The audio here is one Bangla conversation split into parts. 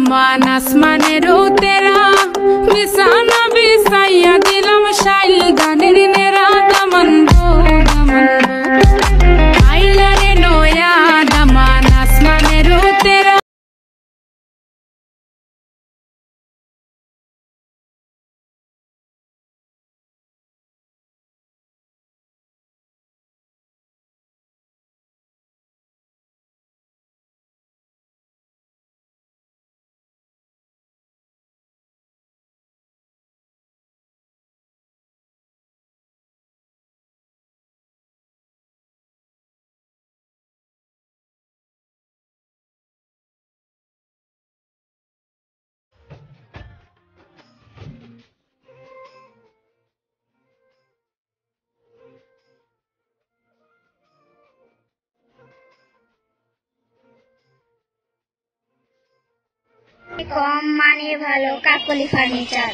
দামান আসমানেরও তেরা বিছানা বিছাইয়া দিলাম শাইল গানের নেরা দামান গো দামান আইলা রে নয়া দামান আসমানেরও তেরা কম মানে ভালো কাকলি ফার্নিচার।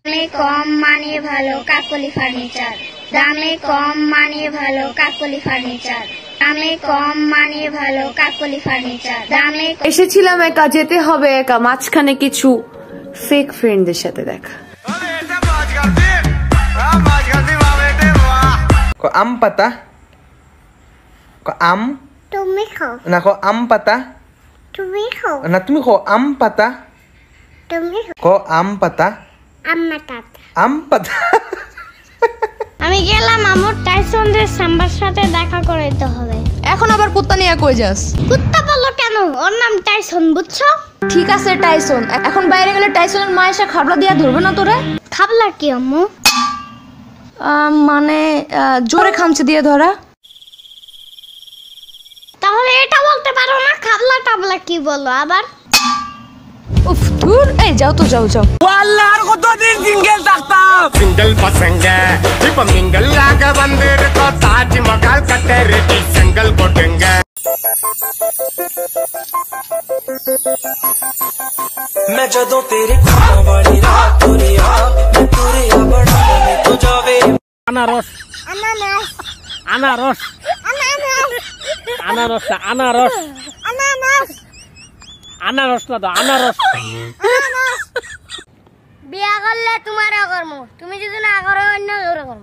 দামে কম মানে ভালো কাকলি ফার্নিচার। দামে কম মানে ভালো কাকলি ফার্নিচার। দামে কম মানে ভালো কাকলি ফার্নিচার। দামে এসেছিলাম একা, যেতে হবে একা, মাঝখানে কিছু ফেক ফ্রেন্ডদের সাথে দেখা। আম পাতা আম তুমি খাও। না আম পাতা তুমি খাও। না তুমি আম পাতা তুমি আম পাতা আম পাতা। আমি গেলাম আমার টাইসনদের সাম্বার সাথে দেখা করতে হবে। এখন আবার কুত্তা নিয়ে কই যাস? কুত্তা বললো কেন? ওর নাম টাইসন, বুঝছো? ঠিক আছে টাইসন, এখন বাইরে গেলে টাইসনের মা এসে খাবলা দিয়া ধরবে না তোরে? খাবলা কি আম্মু? মানে জোরে খামচে দিয়ে ধরা। তাহলে এটা বলতে পারো না খাবলা টাবলা কি বলো আবার? উফ দূর, এই যাও তো যাও যাও। আর কতদিন সিঙ্গেল থাকতাম? সিঙ্গেল পসঙ্গ இப்ப மிங்கல் ஆக வந்திருக்கோ தாஜ்மஹால் கட்ட ரெடி செங்கல் போட்டுங்க। मैं जदों तेरे खाना वाली रात तुरिया मैं तुरिया बड़ा मैं तो जावे। अनारस আনারস अनारस আনারস अनारस अनारस আনারস अनारस না তো अनारस। বিয়া করলে তোমারও করবো, তুমি যদি না করো অন্য করবো।